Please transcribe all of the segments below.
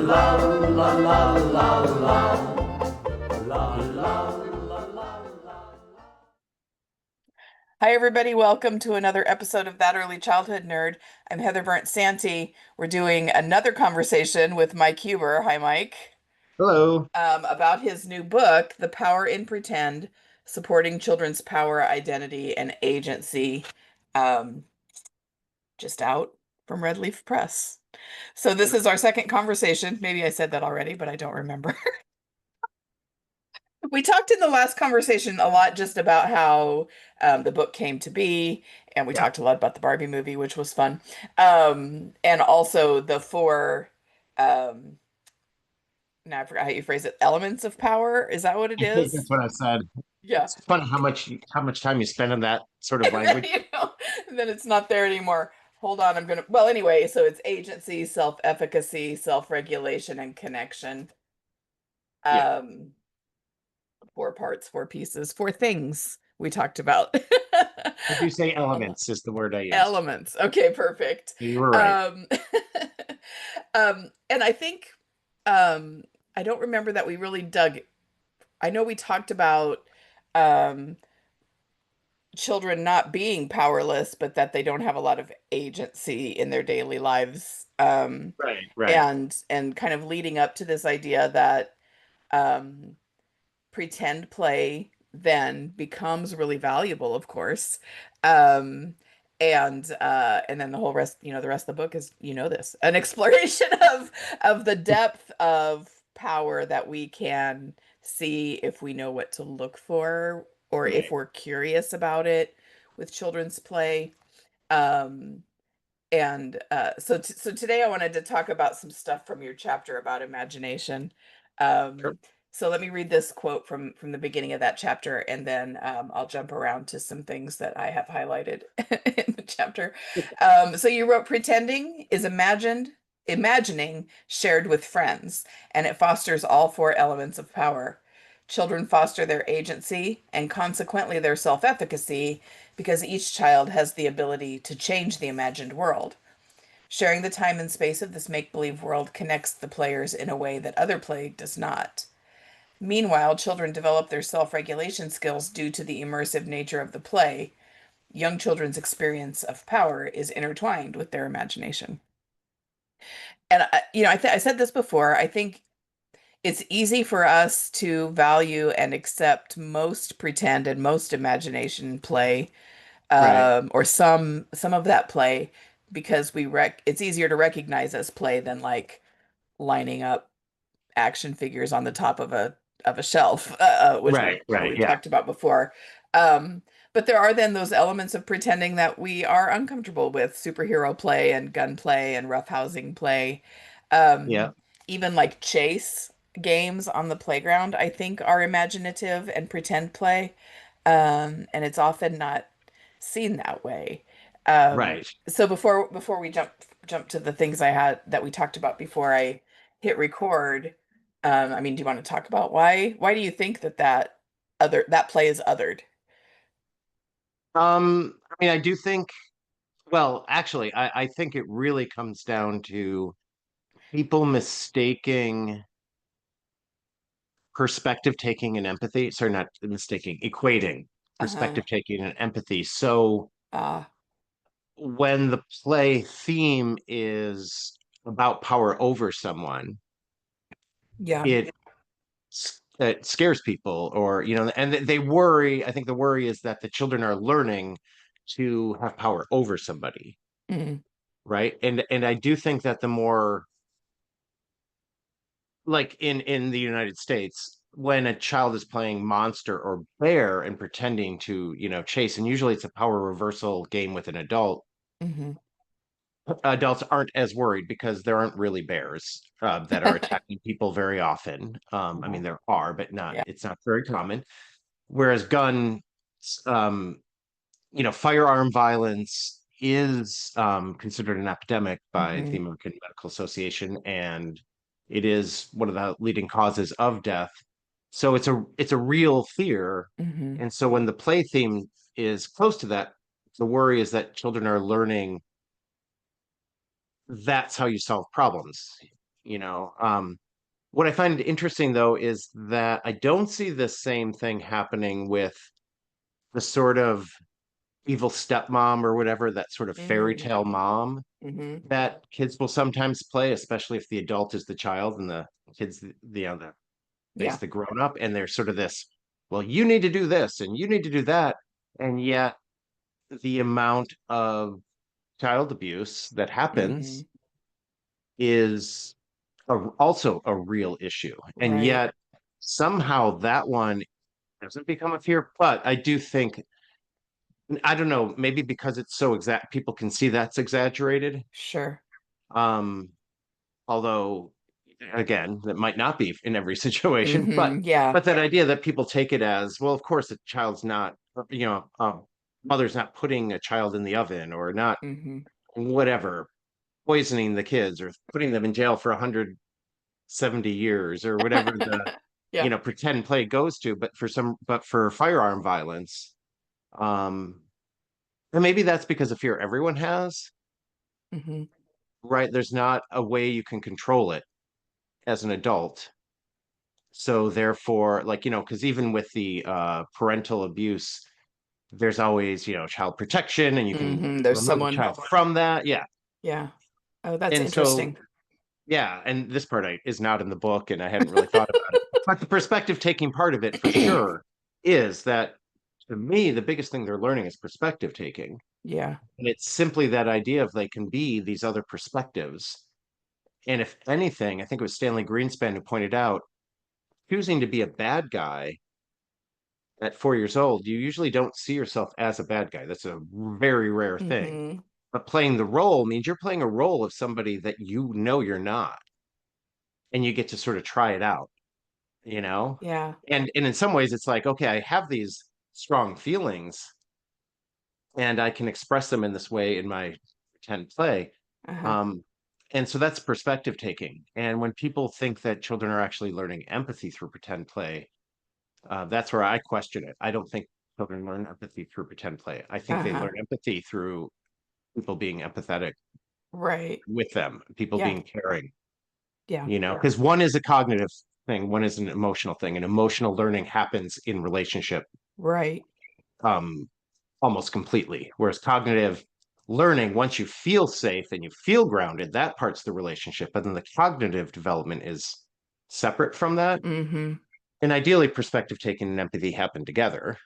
la la la la la. La la la la la. Hi, everybody. Welcome to another episode of That Early Childhood Nerd. I'm Heather Burnt Santee. We're doing another conversation with Mike Huber. Hi, Mike. Hello. About his new book, The Power in Pretend, Supporting Children's Power, Identity, and Agency, um, just out from Red Leaf Press. So this is our second conversation. Maybe I said that already, but I don't remember. We talked in the last conversation a lot just about how the book came to be, and we Yeah. talked a lot about the Barbie movie, which was fun. And also the four, um, now I forgot how you phrase it, elements of power. Is that what it I think is? that's what I said. Yeah. It's funny how much time you spend on that sort of And then, language. and then it's not there anymore. Hold on, well, anyway, so it's agency, self-efficacy, self-regulation, and connection. Yeah. Um, Four parts, four pieces, four things we talked about. I do say elements is the word I used. Elements. Okay, perfect. You were right. Um, and I think um, I don't remember that we really dug. I know we talked about um, children not being powerless, but that they don't have a lot of agency in their daily lives. Right, right, And kind of leading up to this idea that um, pretend play then becomes really valuable, of course. Um, and then the whole rest, the rest of the book is, this, an exploration of the depth of power that we can see if we know what to look for or if right. we're curious about it with children's play. Um, so today I wanted to talk about some stuff from your chapter about imagination. Sure. So let me read this quote from the beginning of that chapter, and then I'll jump around to some things that I have highlighted in the chapter. So you wrote, pretending is imagining shared with friends, and it fosters all four elements of power. Children foster their agency and consequently their self-efficacy because each child has the ability to change the imagined world. Sharing the time and space of this make believe world connects the players in a way that other play does not. Meanwhile, children develop their self regulation skills due to the immersive nature of the play. Young children's experience of power is intertwined with their imagination. And, I said this before. I think it's easy for us to value and accept most pretend and most imagination play, Right. or some of that play, because it's easier to recognize as play than like lining up action figures on the top of a shelf, which Right, right. we Yeah. talked about before. Um, but there are then those elements of pretending that we are uncomfortable with: superhero play and gunplay and roughhousing play. Yeah. Um, Even like chase games on the playground, I think, are imaginative and pretend play. And it's often not seen that way. Right. So before we jump to the things I had that we talked about before I hit record, I mean, do you want to talk about why do you think that play is othered? I mean, I do think, well, actually, I think it really comes down to people mistaking perspective taking and empathy. Sorry, not mistaking, equating Uh-huh. perspective taking and empathy. So Ah, when the play theme is about power over someone, yeah. it it scares people, or and they worry. I think the worry is that the children are learning to have power over somebody, Mm, right? And I do think that the more, like in the United States, when a child is playing monster or bear and pretending to chase, and usually it's a power reversal game with an adult, hmm. adults aren't as worried because there aren't really bears that are attacking people very often. I mean, there are, but not. Yeah. It's not very common. Whereas um, firearm violence is considered an epidemic by the Hmm. American Medical Association, and it is one of the leading causes of death. So it's a real fear, Hmm. and so when the play theme is close to that, the worry is that children are learning that's how you solve problems. What I find interesting though is that I don't see the same thing happening with the sort of evil stepmom or whatever, that sort of fairy Mm, tale mom mhm. that kids will sometimes play, especially if the adult is the child and the kids the Yeah. face the grown up, and they're sort of this, well, you need to do this and you need to do that. And yet the amount of child abuse that happens Mhm. is also a real issue. And Right. yet somehow that one doesn't become a fear. But I do think, I don't know, maybe because it's so exact, people can see that's exaggerated. Sure. Um, Although, again, that might not be in every situation, Yeah. but that idea that people take it as, well, of course, a child's not, mother's not putting a child in the oven or not Hmm. whatever, poisoning the kids or putting them in jail for 170 years or whatever the Yeah. pretend play goes to. But for firearm violence, um, and maybe that's because of fear everyone has, Hmm. right? There's not a way you can control it as an adult. So therefore, like, because even with the parental abuse, there's always, child protection, and you can There's remove a someone. child from that. Yeah. Yeah. Oh, that's And so, interesting. yeah, and this part is not in the book, and I hadn't really thought about it. But the perspective taking part of it for sure is that, to me, the biggest thing they're learning is perspective taking. Yeah. And it's simply that idea of they can be these other perspectives. And if anything, I think it was Stanley Greenspan who pointed out, choosing to be a bad guy at 4 years old, you usually don't see yourself as a bad guy. That's a very rare thing. Hmm. But playing the role means you're playing a role of somebody that you're not, and you get to sort of try it out, you know? Yeah. And in some ways, it's like, okay, I have these strong feelings, and I can express them in this way in my pretend play. Uh-huh. Um, and so that's perspective taking. And when people think that children are actually learning empathy through pretend play, that's where I question it. I don't think children learn empathy through pretend play. I think they Uh-huh. learn empathy through people being empathetic Right. with them, people Yeah. being caring, Yeah. because one is a cognitive thing, one is an emotional thing, and emotional learning happens in relationship, Right. um, almost completely. Whereas cognitive learning, once you feel safe and you feel grounded, that part's the relationship. But then the cognitive development is separate from that. Hmm. And ideally, perspective taking and empathy happen together.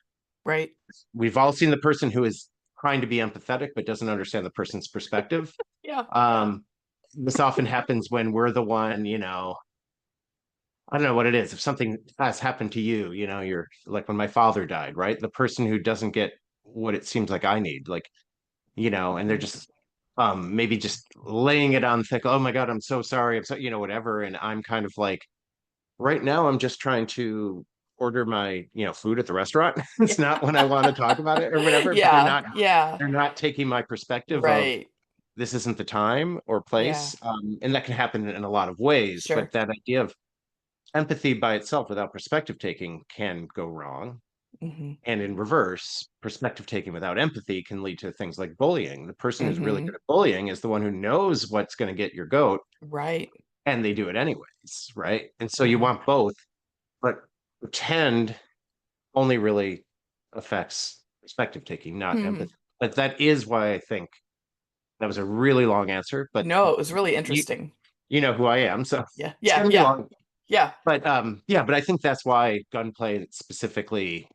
Right. We've all seen the person who is trying to be empathetic but doesn't understand the person's perspective. Yeah. This often happens when we're the one, I don't know what it is. If something has happened to you, you're like when my father died, right? The person who doesn't get what it seems like I need, like, and they're Mhm. just maybe just laying it on thick. Oh my God, I'm so sorry. I'm so, whatever. And I'm kind of like, right now, I'm just trying to order my, food at the restaurant. Yeah. It's not when I want to talk about it or whatever, but Yeah. Yeah. they're not taking my perspective of Right. this isn't the time or Yeah. place. And that can happen in a lot of ways, but Sure. that idea of empathy by itself without perspective taking can go wrong. Hmm. And in reverse, perspective taking without empathy can lead to things like bullying. The person who's really Hmm. good at bullying is the one who knows what's going to get your goat, Right. and they do it anyways, right? And so you Uh-huh. want both, but pretend only really affects perspective taking, not Hmm. empathy. But that is why I think that was a really long answer, but No, it was really you interesting. you know who I am, so Yeah. it's Yeah. gonna be Yeah. long. Yeah. But yeah, but I think that's why gunplay specifically,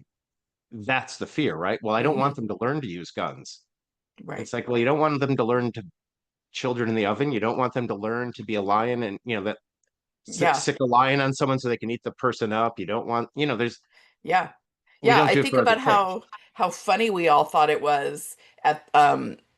that's the fear, right? Well, I don't Hmm. want them to learn to use guns. Right. It's like, well, you don't want them to learn to children in the oven. You don't want them to learn to be a lion and that Yeah. sick a lion on someone so they can eat the person up. You don't want, Yeah. we Yeah, don't I do it think for other about kids. how funny we all thought it was at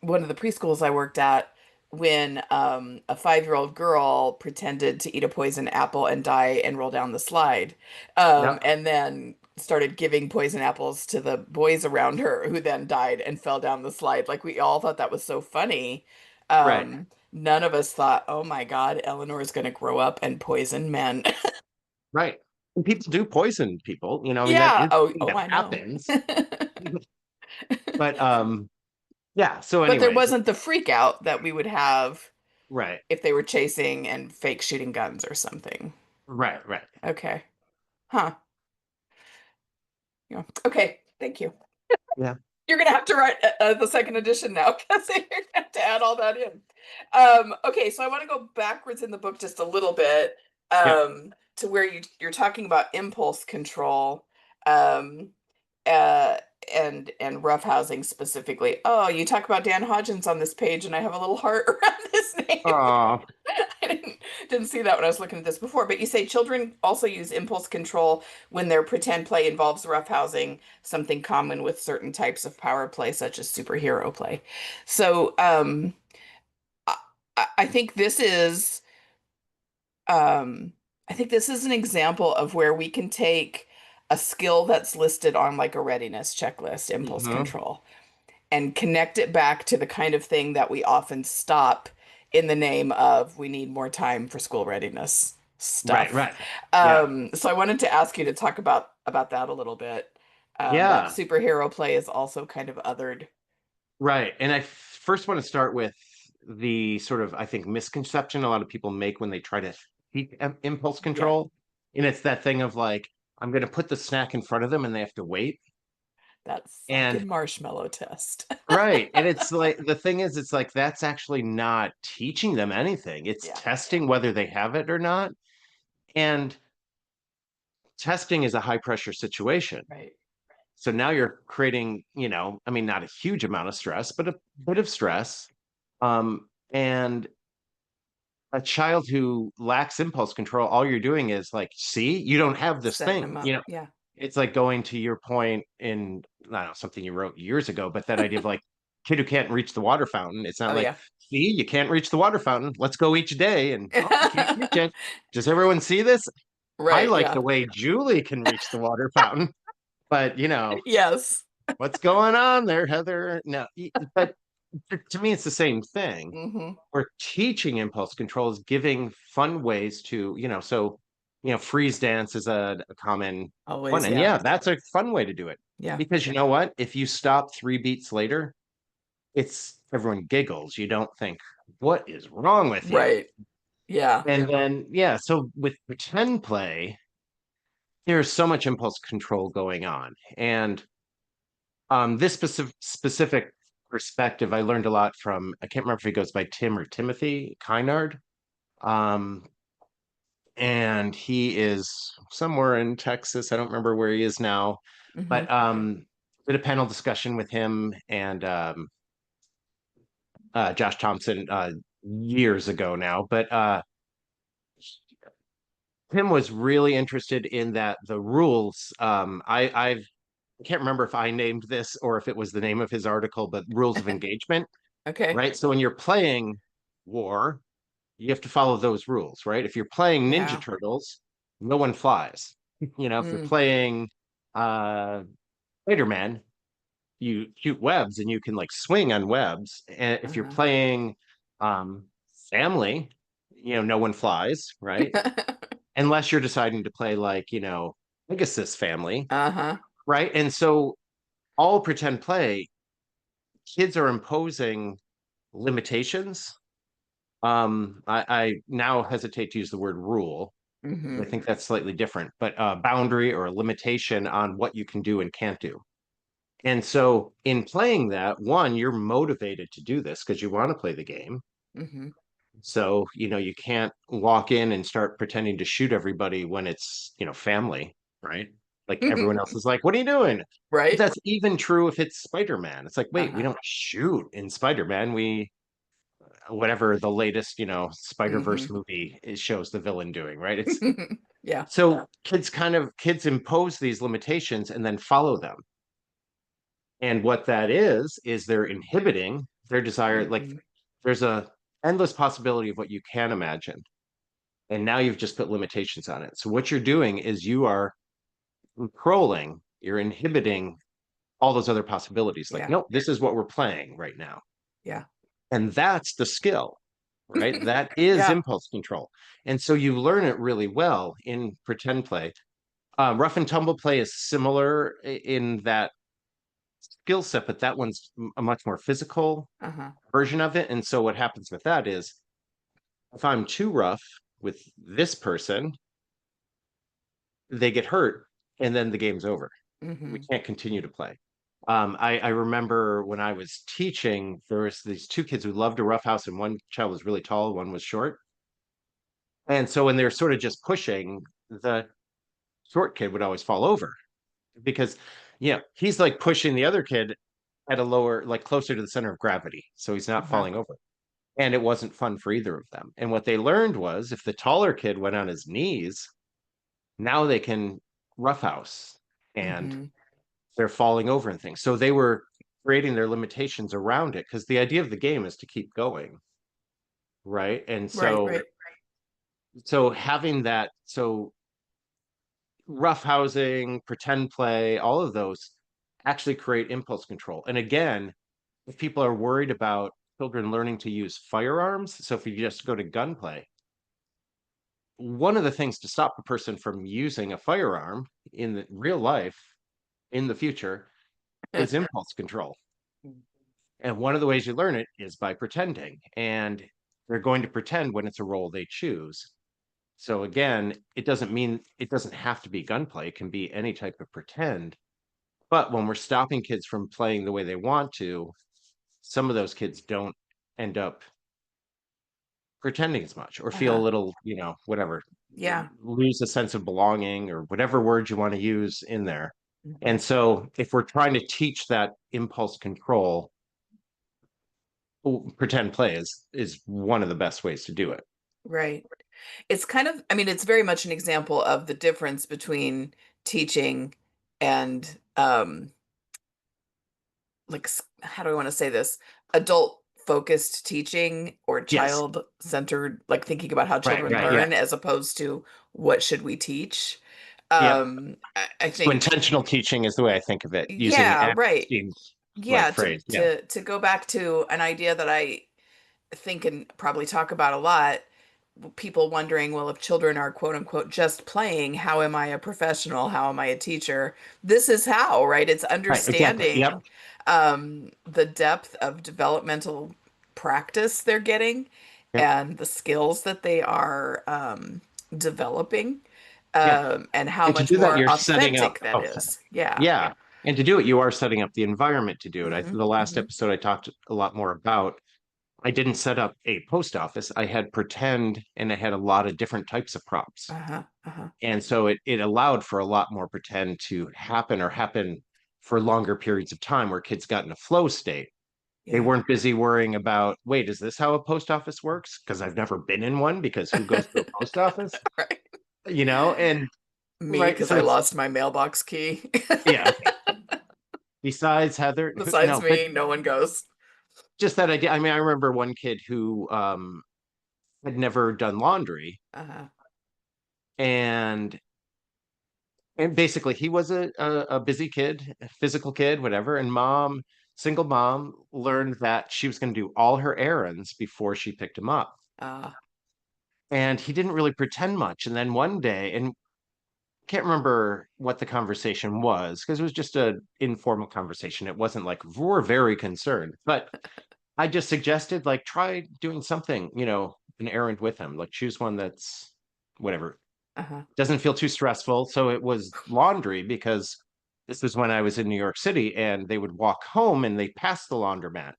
one of the preschools I worked at when a 5-year-old girl pretended to eat a poison apple and die and roll down the slide. Yep. And then started giving poison apples to the boys around her who then died and fell down the slide. Like we all thought that was so funny. Right. None of us thought, "Oh my God, Eleanor is going to grow up and poison men." Right. And people do poison people, I mean, that Yeah. is Oh, something oh, that I know. happens. But yeah. So But there anyways, wasn't the freak out that we would have Right. if they were chasing and fake shooting guns or something. Right. Right. Okay. Huh. Yeah. Okay. Thank you. Yeah. You're gonna have to write the second edition now because you're gonna have to add all that in. Okay, so I want to go backwards in the book just a little bit Yep. to where you're talking about impulse control um, uh, and roughhousing specifically. Oh, you talk about Dan Hodgins on this page, and I have a little heart around his name. Oh, I didn't see that when I was looking at this before, but you say children also use impulse control when their pretend play involves roughhousing, something common with certain types of power play, such as superhero play. So, I, I think this is, I think this is an example of where we can take a skill that's listed on like a readiness checklist, impulse hmm. control, and connect it back to the kind of thing that we often stop in the name of we need more time for school readiness Right. stuff. Right. Yeah. So I wanted to ask you to talk about that a little bit. That Yeah. superhero play is also kind of othered. Right. And I first want to start with the sort of, I think, misconception a lot of people make when they try to teach impulse Yeah, control. And it's that thing of like, I'm going to put the snack in front of them and they have to wait. that And sucking marshmallow test. right. And it's like, the thing is, it's like, that's actually not teaching them anything. It's Yeah, testing whether they have it or not. And testing is a high pressure situation. right. So now you're creating, I mean, not a huge amount of stress, but a bit of stress. And a child who lacks impulse control, all you're doing is like, see, you don't have this Setting thing. them up. Yeah. It's like going to your point in, I don't know, something you wrote years ago, but that idea of like kid who can't reach the water fountain. It's not Oh like, yeah. see, you can't reach the water fountain. Let's go each day. And oh, you can't reach it. Does everyone see this? I Right. like Yeah. the way Julie can reach the water fountain, but Yes. what's going on there, Heather? No, but to me, it's the same thing. Hmm. We're teaching impulse control is giving fun ways to, freeze dance is a common one. Always. And Yeah. yeah, that's a fun way to do it. Yeah. Because you know what? If you stop 3 beats later, it's everyone giggles. You don't think, what is wrong with you? Right. Yeah. And then, yeah, so with pretend play, there's so much impulse control going on. And this specific perspective, I learned a lot from, I can't remember if he goes by Tim or Timothy Kynard. Um, and he is somewhere in Texas. I don't remember where he is now, Hmm. but did a panel discussion with him and Josh Thompson years ago now. But Tim was really interested in that the rules. I can't remember if I named this or if it was the name of his article, but rules of engagement, Okay. right? So when you're playing war, you have to follow those rules, right? If you're playing Ninja Yeah. Turtles, no one flies. If you're Mm. playing uh Spider-Man, you shoot webs and you can like swing on webs. And if you're Uh-huh. playing um Family, no one flies, right? Unless you're deciding to play like, Pegasus Family, Uh-huh. right? And so all pretend play, kids are imposing limitations. I now hesitate to use the word rule. Hmm. I think that's slightly different, but a boundary or a limitation on what you can do and can't do. And so in playing that, one, you're motivated to do this because you want to play the game. Hmm. So, you can't walk in and start pretending to shoot everybody when it's, family, right? Like everyone else is like, what are you doing? But Right. that's even true if it's Spider-Man. It's like, wait, we Uh-huh. don't shoot in Spider-Man. We whatever the latest, Spider-Verse Hmm. movie shows the villain doing, right? It's Yeah. so kids impose these limitations and then follow them. And what that is they're inhibiting their desire. Like Hmm. there's a endless possibility of what you can imagine. And now you've just put limitations on it. So what you're doing is you are controlling, you're inhibiting all those other possibilities. Like, Yeah. nope, this is what we're playing right now. Yeah. And that's the skill, right? That is Yeah. impulse control. And so you learn it really well in pretend play. Rough and tumble play is similar in that skill set, but that one's a much more physical Uh-huh. version of it. And so what happens with that is If I'm too rough with this person, they get hurt and then the game's over. We Hmm. can't continue to play. I remember when I was teaching, there was these two kids who loved to roughhouse, and one child was really tall, one was short. And so when they're sort of just pushing, the short kid would always fall over because, he's like pushing the other kid at a lower, like closer to the center of gravity. So he's not Uh-huh. falling over. And it wasn't fun for either of them. And what they learned was if the taller kid went on his knees, now they can roughhouse and Hmm. they're falling over and things. So they were creating their limitations around it because the idea of the game is to keep going. Right. And Right, so, right. so having that, so roughhousing, pretend play, all of those actually create impulse control. And again, if people are worried about children learning to use firearms, so if you just go to gunplay, one of the things to stop a person from using a firearm in the real life in the future is impulse control. And one of the ways you learn it is by pretending. And they're going to pretend when it's a role they choose. So again, it doesn't have to be gunplay, it can be any type of pretend. But when we're stopping kids from playing the way they want to, some of those kids don't end up pretending as much or feel a Uh-huh. little, whatever, Yeah. lose a sense of belonging or whatever word you want to use in there. Hmm. And so if we're trying to teach that impulse control, pretend play is one of the best ways to do it. Right. It's kind of, I mean, it's very much an example of the difference between teaching and how do I want to say this? Adult focused teaching or Yes. child centered, like thinking about how Right, children right, yeah. learn as opposed to what should we teach. Yep. I So think, intentional teaching is the way I think of it, using yeah, ACT right. seems like Yeah, to phrase. Yeah. to to go back to an idea that I think and probably talk about a lot, people wondering, well, if children are quote unquote just playing, how am I a professional? How am I a teacher? This is how, right? It's Right, exactly. Yep. understanding the depth of developmental practice they're getting Yep. and the skills that they are developing, Yeah. and how And to much do that, more you're setting up. authentic that Oh, sorry. is. Yeah. Yeah. And to do it, you are setting up the environment to do it. Hmm. The last Hmm. episode I talked a lot more about, I didn't set up a post office. I had pretend and I had a lot of different types of props. Uh-huh. Uh-huh. And so it allowed for a lot more pretend to happen or happen for longer periods of time where kids got in a flow state. They Yeah. weren't busy worrying about, wait, is this how a post office works? Because I've never been in one, because who goes to a post office? Right. And Me, right. because So I it's, lost my mailbox key. yeah, okay. Besides Heather, Besides no, but me, no one goes. just that idea. I mean, I remember one kid who had never done laundry, Uh-huh. and basically he was a busy kid, a physical kid, whatever. And single mom, learned that she was going to do all her errands before she picked him up. Uh, And he didn't really pretend much. And then one day, and can't remember what the conversation was because it was just an informal conversation. It wasn't like we're very concerned, but I just suggested like try doing something, an errand with him, like choose one that's whatever, uh-huh. doesn't feel too stressful. So it was laundry because this was when I was in New York City and they would walk home and they passed the laundromat.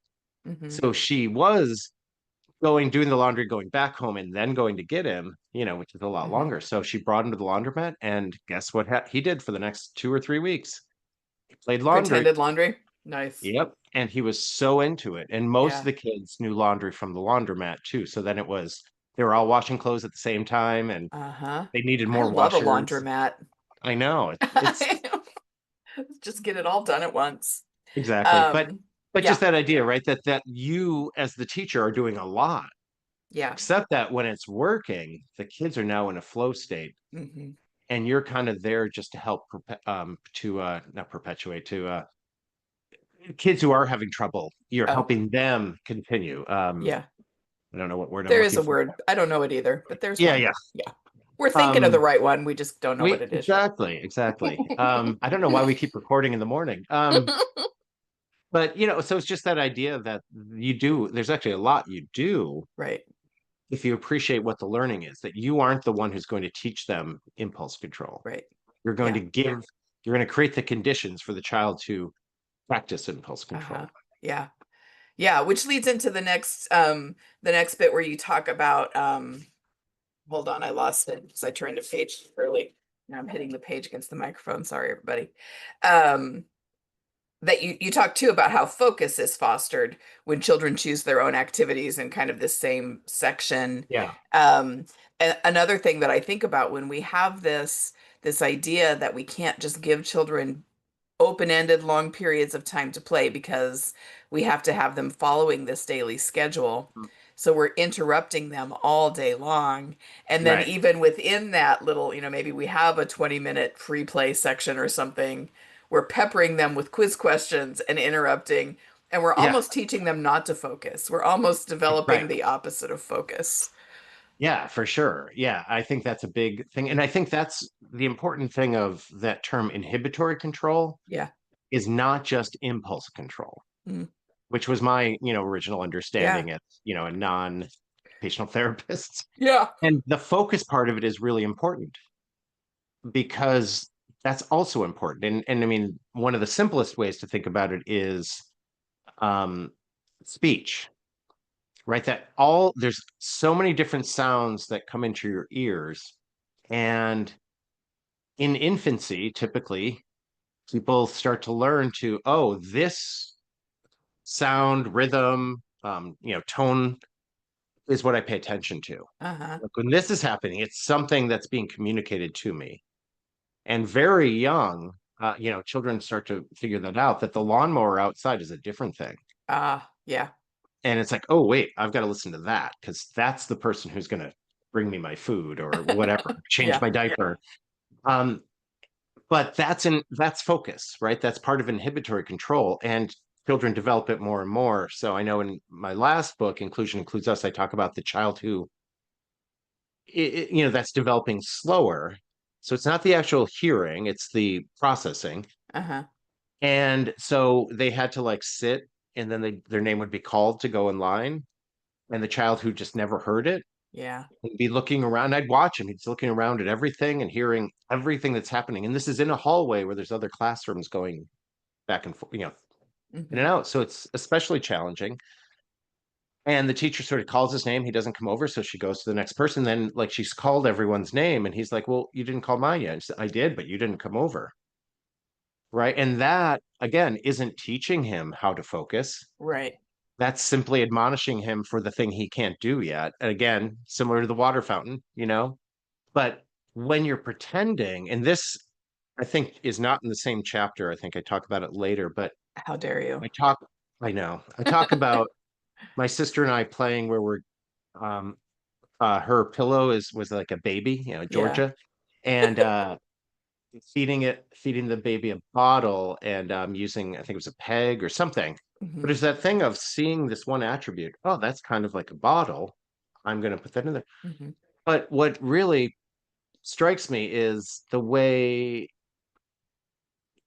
Hmm. So she was doing the laundry, going back home, and then going to get him, which is a lot Hmm. longer. So she brought him to the laundromat, and guess what he did for the next 2 or 3 weeks? He played laundry. Pretended laundry. Nice. Yep. And he was so into it. And most of Yeah. the kids knew laundry from the laundromat too. So then they were all washing clothes at the same time and Uh-huh. they needed I more love a washers. laundromat. I know it's Just get it all done at once. exactly. Um, But yeah. just that idea, right? That you as the teacher are doing a lot, Yeah. except that when it's working, the kids are now in a flow state Hmm. and you're kind of there just to help to not perpetuate to kids who are having trouble, you're Oh, helping them continue. yeah. I don't know what word I'm There is looking a for. word. I don't know it either, but there's Yeah, one. yeah. Yeah. We're thinking of the Um, right one. We just don't know what we it is yet. exactly. I don't know why we keep recording in the morning. But so it's just that idea that there's actually a lot you do Right. if you appreciate what the learning is, that you aren't the one who's going to teach them impulse control. Right. You're going Yeah. to give, you're going to create the conditions for the child to practice impulse Uh-huh. control. Yeah. Yeah, which leads into the next bit where you talk about hold on, I lost it because I turned a page early. Now I'm hitting the page against the microphone. Sorry, everybody. Um, that you talk too about how focus is fostered when children choose their own activities in kind of the same section. Yeah. Another thing that I think about when we have this idea that we can't just give children open-ended long periods of time to play because we have to have them following this daily schedule. So we're interrupting them all day long. And then Right. even within that little, maybe we have a 20-minute free play section or something, we're peppering them with quiz questions and interrupting, and we're Yeah. almost teaching them not to focus. We're almost developing Right. the opposite of focus. Yeah, for sure. Yeah, I think that's a big thing. And I think that's the important thing of that term inhibitory control Yeah. is not just impulse control, Mm. which was my, original Yeah. understanding as, a non-occupational therapist. Yeah. And the focus part of it is really important because that's also important. And I mean, one of the simplest ways to think about it is um, speech, right? There's so many different sounds that come into your ears. And in infancy, typically, people start to learn to, oh, this sound, rhythm, tone is what I pay attention to. Uh-huh. Like when this is happening, it's something that's being communicated to me. And very young, children start to figure that out, that the lawnmower outside is a different thing. Yeah. And it's like, oh, wait, I've got to listen to that because that's the person who's going to bring me my food or whatever, change Yeah. my diaper. Um, but that's focus, right? That's part of inhibitory control. And children develop it more and more. So I know in my last book, Inclusion Includes Us, I talk about the child who, that's developing slower. So it's not the actual hearing, it's the processing. Uh-huh. And so they had to like sit and then their name would be called to go in line. And the child who just never heard it Yeah. would be looking around. I'd watch him. He's looking around at everything and hearing everything that's happening. And this is in a hallway where there's other classrooms going back and forth, in and Hmm. out. So it's especially challenging. And the teacher sort of calls his name. He doesn't come over. So she goes to the next person. Then, like, she's called everyone's name. And he's like, well, you didn't call mine yet. I did, but you didn't come over. Right. And that, again, isn't teaching him how to focus. Right. That's simply admonishing him for the thing he can't do yet. And again, similar to the water fountain, But when you're pretending, and this I think is not in the same chapter, I think I talk about it later, but How dare you? I talk, I know, I talk about my sister and I playing where um, her pillow was like a baby, Yeah. Georgia, and feeding the baby a bottle and using, I think it was a peg or something. But Hmm. it's that thing of seeing this one attribute. Oh, that's kind of like a bottle. I'm going to put that in there. Hmm. But what really strikes me is the way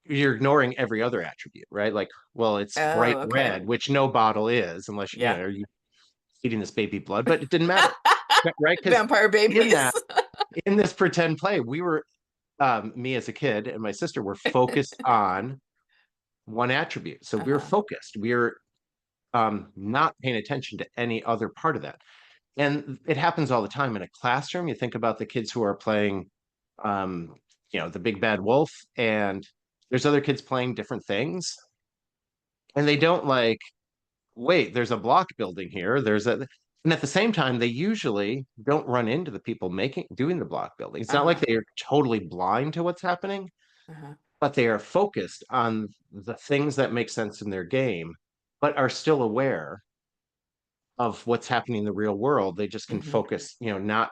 you're ignoring every other attribute, right? Like, well, it's bright Oh, okay. red, which no bottle is, unless Yeah. are you feeding this baby blood? But it didn't matter, right? Because Vampire in babies. that, in this pretend play, we were, me as a kid and my sister were focused on one attribute. So we were Uh-huh. focused. We were not paying attention to any other part of that. And it happens all the time in a classroom. You think about the kids who are playing, um, the big bad wolf, and there's other kids playing different things, and they don't like, wait, there's a block building here. And at the same time, they usually don't run into the people doing the block building. It's not like Uh-huh. they are totally blind to what's happening, Uh-huh. but they are focused on the things that make sense in their game, but are still aware of what's happening in the real world. They just can Hmm. focus, not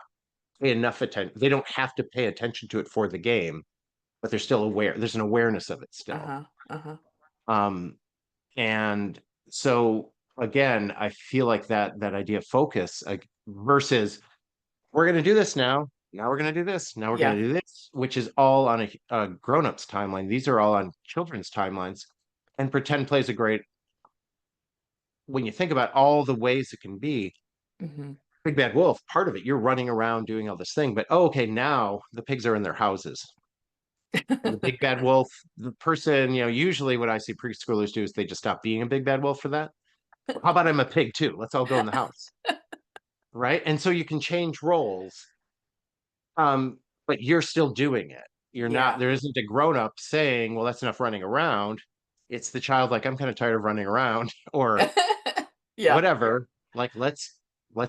pay enough attention. They don't have to pay attention to it for the game, but they're still aware. There's an awareness of it still. Uh-huh. Uh-huh. Um, and so again, I feel like that idea of focus, like, versus we're going to do this now. Now we're going to do this. Now we're going Yeah. to do this, which is all on a grown-ups timeline. These are all on children's timelines. And pretend plays a great, when you think about all the ways it can be, Hmm. Big Bad Wolf, part of it, you're running around doing all this thing, but oh, okay, now the pigs are in their houses. And the Big Bad Wolf, the person, usually what I see preschoolers do is they just stop being a Big Bad Wolf for that. How about I'm a pig too? Let's all go in the house. Right. And so you can change roles, but you're still doing it. You're not, Yeah. there isn't a grown up saying, well, that's enough running around. It's the child like, I'm kind of tired of running around or Yeah. whatever. Like, let's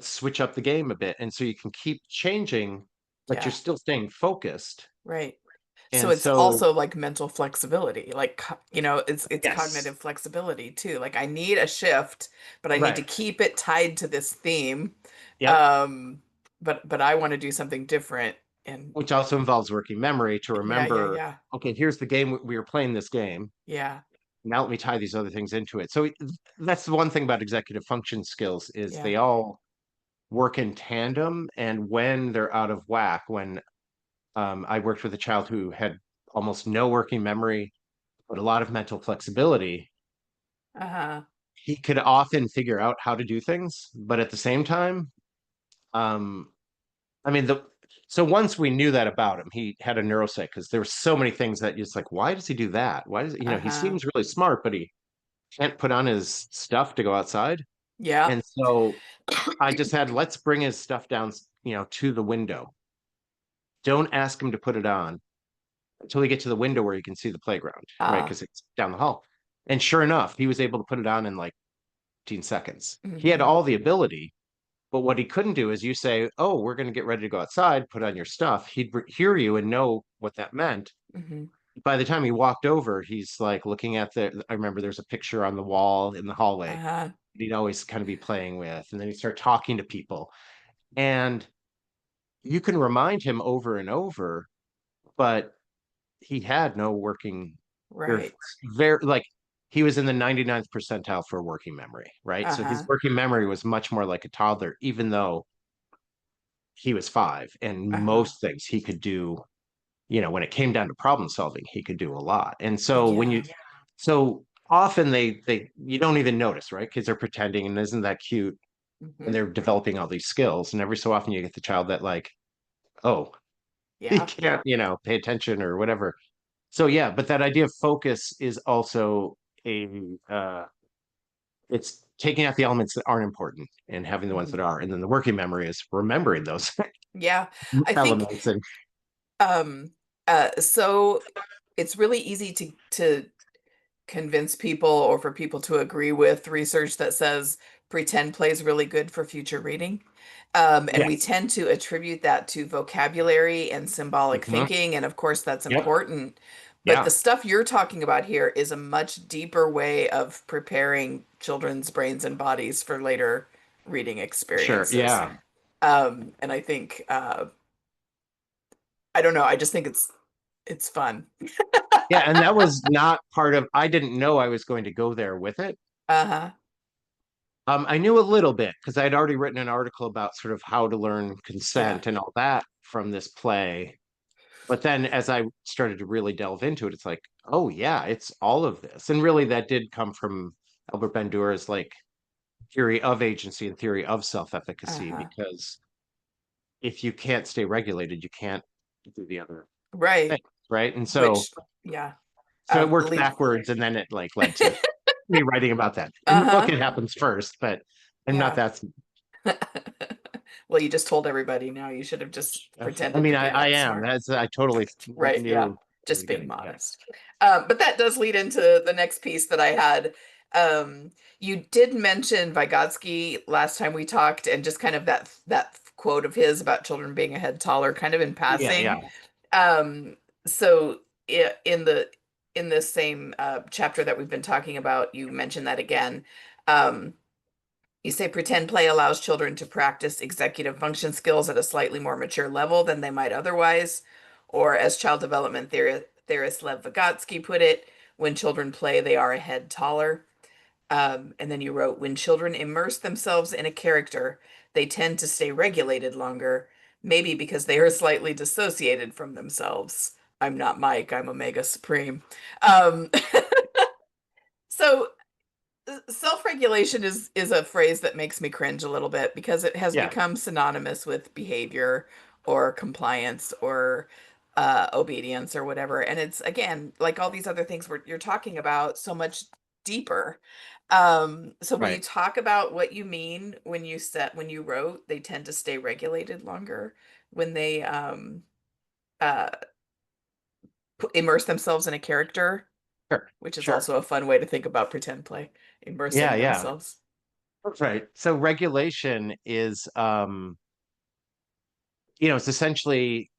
switch up the game a bit. And so you can keep changing, but you're Yeah. still staying focused. Right. So And it's so, also like mental flexibility, like it's yes, cognitive flexibility too. Like I need a shift, but I need to right. keep it tied to this theme. Yep. Um, but I want to do something different. And Which also involves working memory to yeah, yeah, remember, yeah, okay, here's the game. We were playing this game. yeah, Now let me tie these other things into it. So that's the one thing about executive function skills is yeah. they all work in tandem. And when they're out of whack, when I worked with a child who had almost no working memory, but a lot of mental flexibility, Uh-huh. he could often figure out how to do things, but at the same time, um, I mean, so once we knew that about him, he had a neuropsych because there were so many things that it's like, why does he do that? Why does he Uh-huh. seems really smart, but he can't put on his stuff to go outside. Yeah. And so I just had, let's bring his stuff down, to the window. Don't ask him to put it on until we get to the window where you can see the playground, right? Uh, Because it's down the hall. And sure enough, he was able to put it on in like 15 seconds. He had hmm all the ability. But what he couldn't do is you say, "Oh, we're going to get ready to go outside, put on your stuff." He'd hear you and know what that meant. hmm By the time he walked over, he's like looking at I remember there's a picture on the wall in the hallway Uh-huh. he'd always kind of be playing with. And then he'd start talking to people. And you can remind him over and over, but he had no working, or Right. very, like, he was in the 99th percentile for working memory, right? So his Uh-huh. working memory was much more like a toddler, even though he was 5 and Uh-huh. most things he could do, when it came down to problem solving he could do a lot. And so Yeah. so often they you don't even notice, right? Kids are pretending and isn't that cute, and hmm they're developing all these skills, and every so often you get the child that like, oh, he Yeah. can't, pay attention or whatever. So yeah, but that idea of focus is also a it's taking out the elements that aren't important and having the ones hmm that are, and then the working memory is remembering those Yeah. I think elements. And um so it's really easy to convince people or for people to agree with research that says pretend play is really good for future reading. And we yes. tend to attribute that to vocabulary and symbolic Mhm. thinking. And of course, that's Yep. important. But the Yeah. stuff you're talking about here is a much deeper way of preparing children's brains and bodies for later reading Sure. experiences. Yeah. And I think, I don't know, I just think it's fun. Yeah. And that was not part of, I didn't know I was going to go there with it. Uh-huh. I knew a little bit because I'd already written an article about sort of how to learn Yeah. consent and all that from this play. But then as I started to really delve into it, it's like, oh yeah, it's all of this. And really that did come from Albert Bandura's like theory of agency and theory of self-efficacy, Uh-huh. because if you can't stay regulated, you can't do the other Right. things, right? And so Which, yeah. so it worked Lead. backwards, and then it like led to me writing about that. In the book, Uh-huh. it happens first, but I'm not Yeah. that. Well, you just told everybody now. You should have just I pretended mean, to I, be I that am. smart. I totally Right. Yeah. knew in the Just being beginning. Yeah. modest. But that does lead into the next piece that I had. You did mention Vygotsky last time we talked, and just kind of that quote of his about children being a head taller, kind of in Yeah. Yeah. passing. Um, so in this same chapter that we've been talking about, you mentioned that again. Um, you say pretend play allows children to practice executive function skills at a slightly more mature level than they might otherwise. Or, as child development theorist Lev Vygotsky put it, when children play, they are a head taller. And then you wrote, when children immerse themselves in a character, they tend to stay regulated longer, maybe because they are slightly dissociated from themselves. I'm not Mike, I'm Omega Supreme. Um, so Self-regulation is a phrase that makes me cringe a little bit because it has Yeah, become synonymous with behavior or compliance or obedience or whatever. And it's again like all these other things you're talking about so much deeper. So when you right. talk about what you mean when you wrote, they tend to stay regulated longer when they uh immerse themselves in a character, Sure, which is sure. also a fun way to think about pretend play, Yeah, immersing yeah. themselves. That's right. So regulation is, it's essentially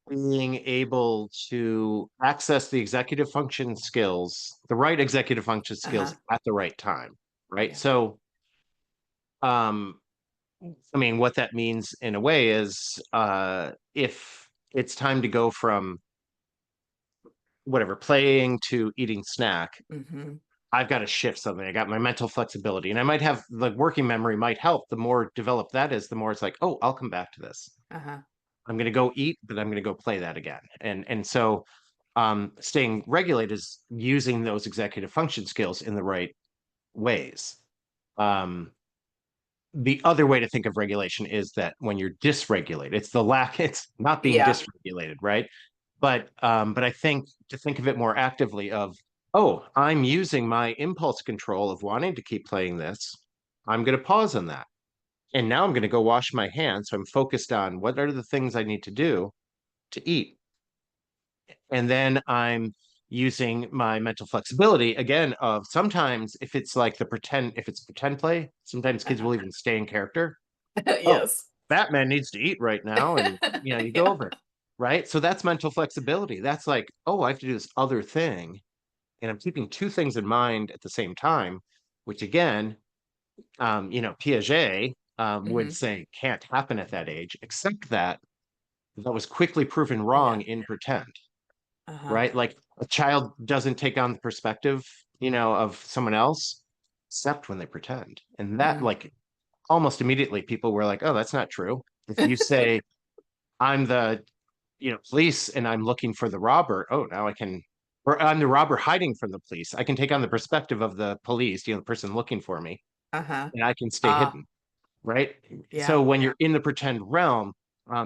being able to access the executive function skills, the right executive function skills Uh-huh. at the right time, right? Yeah. So, um, I mean, what that means in a way is, if it's time to go from whatever playing to eating snack, Mm-hmm. I've got to shift something. I got my mental flexibility, and I might have the working memory might help. The more developed that is, the more it's like, oh, I'll come back to this. Uh-huh. I'm going to go eat, but I'm going to go play that again. And so staying regulated is using those executive function skills in the right ways. Um, the other way to think of regulation is that when you're dysregulated, it's the lack, it's not being Yeah. dysregulated, right? But I think to think of it more actively of, oh, I'm using my impulse control of wanting to keep playing this. I'm going to pause on that. And now I'm going to go wash my hands. So I'm focused on what are the things I need to do to eat. And then I'm using my mental flexibility again of sometimes if it's pretend play, sometimes kids Uh-huh. will even stay in character. Oh, Yes. Batman needs to eat right now. And you go Yeah. over it. Right. So that's mental flexibility. That's like, oh, I have to do this other thing. And I'm keeping two things in mind at the same time, which again, Piaget would Mm-hmm. say can't happen at that age, except that that was quickly proven Yeah. wrong in pretend, Uh-huh. right? Like a child doesn't take on the perspective, of someone else, except when they pretend. And that, Mm-hmm. like, almost immediately people were like, oh, that's not true. If you say, I'm the, police and I'm looking for the robber, oh, now I can, or I'm the robber hiding from the police. I can take on the perspective of the police, the person looking for me, Uh-huh. and I can stay Ah, hidden, right? yeah. So when you're in the pretend realm, I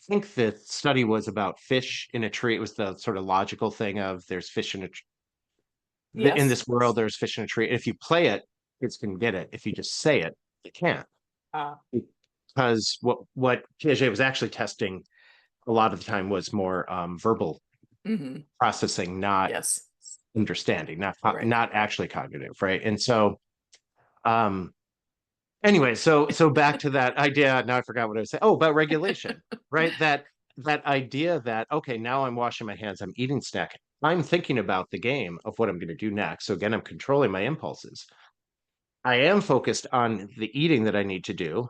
think the study was about fish in a tree. It was the sort of logical thing of there's fish in in Yes. this world, there's fish in a tree. If you play it, kids can get it. If you just say it, they can't. Ah. Because what Piaget was actually testing a lot of the time was more verbal Mm-hmm. processing, not Yes. understanding, Right. not actually cognitive, right? And so um anyway, so back to that idea. Now I forgot what I was saying. Oh, about regulation, right? That idea that okay, now I'm washing my hands, I'm eating snack. I'm thinking about the game of what I'm going to do next. So again, I'm controlling my impulses. I am focused on the eating that I need to do.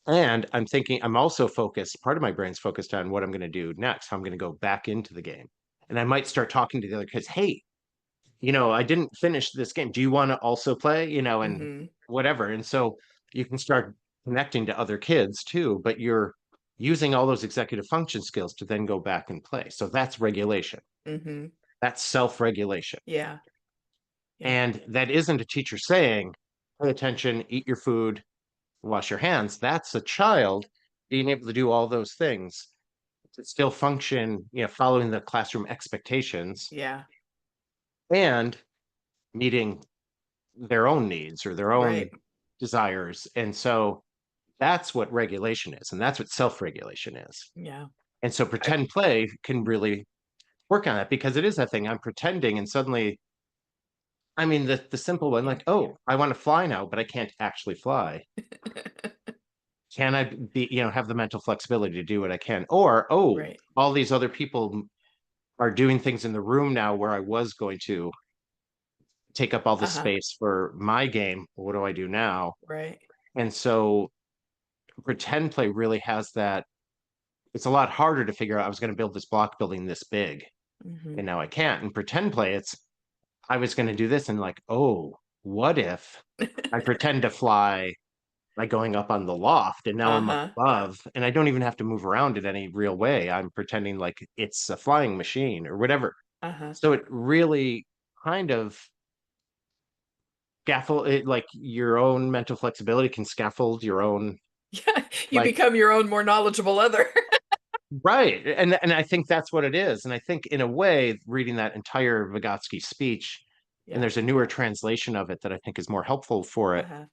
And I'm thinking, I'm also focused, part of my brain's focused on what I'm going to do next, how I'm going to go back into the game. And I might start talking to the other kids, hey, I didn't finish this game. Do you want to also play? And Mm-hmm. whatever. And so you can start connecting to other kids too, but you're using all those executive function skills to then go back and play. So that's regulation. Mm-hmm. That's self-regulation. Yeah. Yeah. And that isn't a teacher saying, pay attention, eat your food, wash your hands. That's a child being able to do all those things to still function, following the classroom expectations Yeah. and meeting their own needs or their Right. own desires. And so that's what regulation is, and that's what self-regulation is. Yeah. And so I, pretend play can really work on that because it is that thing. I'm pretending, and suddenly, I mean, the simple one, yeah. like, oh, I want to fly now, but I can't actually fly. Can I be, have the mental flexibility to do what I can? Or, oh, Right. all these other people are doing things in the room now where I was going to take up all the Uh-huh. space for my game. What do I do now? Right. And so pretend play really has that. It's a lot harder to figure out I was going to build this block building this big Mm-hmm. and now I can't. And pretend play, it's I was going to do this and like, oh, what if I pretend to fly by going up on the loft and now I'm up Uh-huh. above and I don't even have to move around in any real way. I'm pretending like it's a flying machine or whatever. Uh-huh. So it really kind of scaffold it, like your own mental flexibility can scaffold your own, Yeah, you like, become your own more knowledgeable other. right. And I think that's what it is. And I think in a way, reading that entire Vygotsky speech, and Yeah. there's a newer translation of it that I think is more helpful for it. Uh-huh.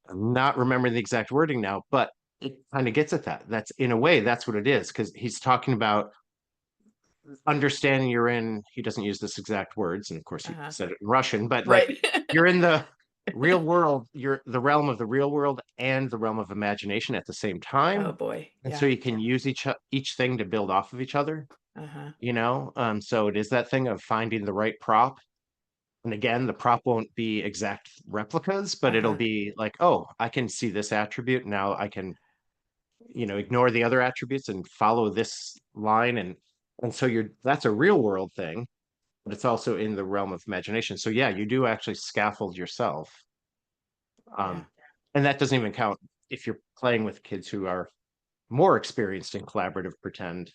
I'm not remembering the exact wording now, but it kind of gets at that. That's in a way, that's what it is, because he's talking about understanding you're in, he doesn't use this exact words, and of course he Uh-huh. said it in Russian, but like Right. you're in the real world, you're the realm of the real world and the realm of imagination at the same Oh time. boy. And so Yeah. you can use each thing to build off of each other, Uh-huh. you know? So it is that thing of finding the right prop. And again, the prop won't be exact replicas, but it'll Uh-huh. be like, oh, I can see this attribute. Now I can, ignore the other attributes and follow this line. And so that's a real world thing, but it's also in the realm of imagination. So yeah, you do actually scaffold yourself. Yeah. Um, and that doesn't even count if you're playing with kids who are more experienced in collaborative pretend.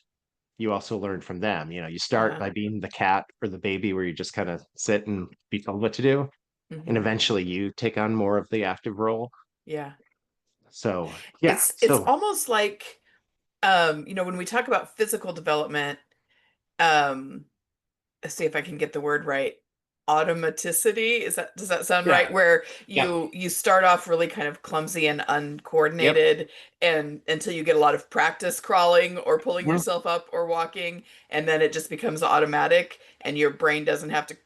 You also learn from them. You start Uh-huh. by being the cat or the baby where you just kind of sit and be told what to do. And Hmm. eventually you take on more of the active role. Yeah. So yeah, It's so almost like when we talk about physical development, um, let's see if I can get the word right. Automaticity, does that sound yeah, right? Where yeah, you start off really kind of clumsy and yep, uncoordinated and until you get a lot of practice crawling or pulling mhm, yourself up or walking, and then it just becomes automatic and your brain doesn't have to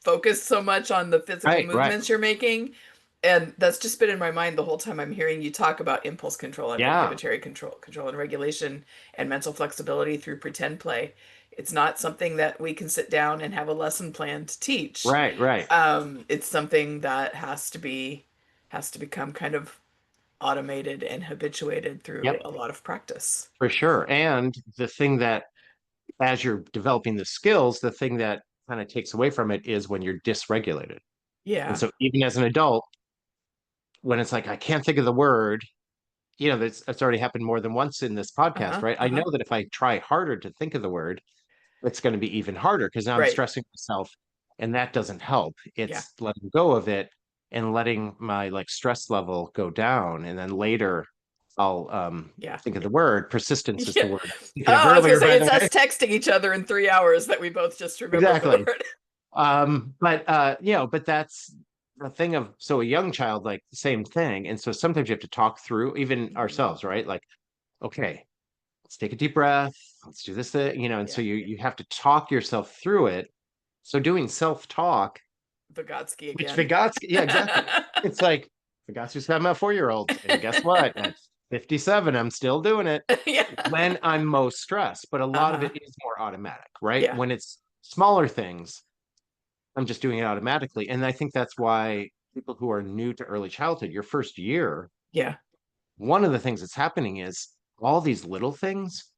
focus so much on the physical right, movements you're making. And that's just been in my mind the whole time I'm hearing you talk about impulse control and yeah, inhibitory control and regulation and mental flexibility through pretend play. It's not something that we can sit down and have a lesson plan to teach. right, It's something that has to become kind of automated and habituated through yep, a lot of practice. for sure. And the thing that, as you're developing the skills, the thing that kind of takes away from it is when you're dysregulated. And Yeah. so even as an adult, when it's like, I can't think of the word, that's already happened more than once in this podcast, Uh-huh. right? I know Uh-huh. that if I try harder to think of the word, it's going to be even harder because now I'm Right. stressing myself and that doesn't help. Yeah. It's letting go of it and letting my like stress level go down. And then later I'll Yeah. think of the word. Persistence is the Yeah. word I was thinking of Oh, I was gonna earlier, say by it's the way. us texting each other in 3 hours that we both just remembered the Exactly. word. But that's the thing of, so a young child, like the same thing. And so sometimes you have to talk through even Mhm. ourselves, right? Like, okay, let's take a deep breath. Let's do this, and so Yeah. you have to talk yourself through it. So doing self-talk, Vygotsky which again. Vygotsky, yeah, exactly. It's like Vygotski's got my 4-year-olds, and guess what? At 57, I'm still doing it Yeah. when I'm most stressed. But a lot of Uh-huh. it is more automatic, right? Yeah. When it's smaller things, I'm just doing it automatically. And I think that's why people who are new to early childhood, your first year, Yeah. one of the things that's happening is all these little things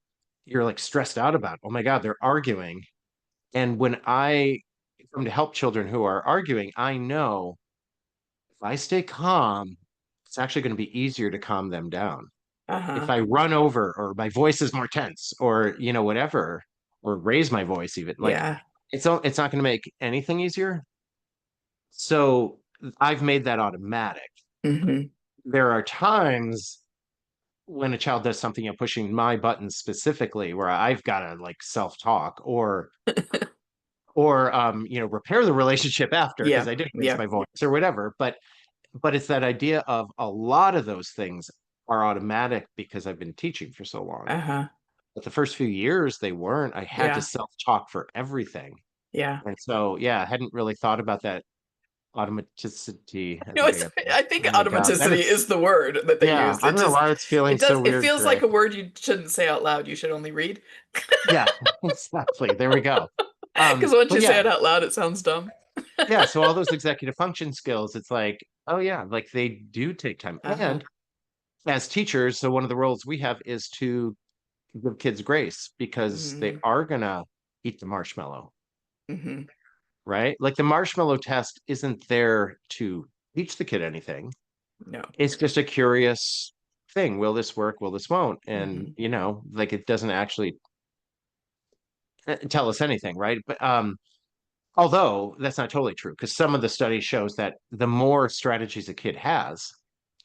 you're like stressed out about. Oh my God, they're arguing. And when I come to help children who are arguing, I know if I stay calm, it's actually going to be easier to calm them down. If Uh-huh. I run over or my voice is more tense or, whatever, or raise my voice even, like Yeah. it's not going to make anything easier. So I've made that automatic. Hmm. There are times when a child does something, pushing my buttons specifically, where I've got to like self-talk or repair the relationship after because Yeah. I did raise Yeah. my voice or whatever. But it's that idea of a lot of those things are automatic because I've been teaching for so long. Uh-huh. But the first few years they weren't. I had to Yeah. self-talk for everything. Yeah. And so yeah, I hadn't really thought about that automaticity. I No, think I got that. I think Oh my God. That automaticity is, is the word that they yeah, used. I don't know why it's feeling so It weird feels like today. a word you shouldn't say out loud. You should only read. Yeah, exactly. There we go. Because once But you say yeah, it out loud, it sounds dumb. yeah. So all those executive function skills, it's like, oh yeah, like they do take time. Uh-huh. And as teachers, so one of the roles we have is to give kids grace because they Hmm. are gonna eat the marshmallow, Hmm. right? Like the marshmallow test isn't there to teach the kid anything. No. It's just a curious thing. Will this work? Will this won't? And Hmm. like it doesn't actually tell us anything, right? But Although that's not totally true, because some of the study shows that the more strategies a kid has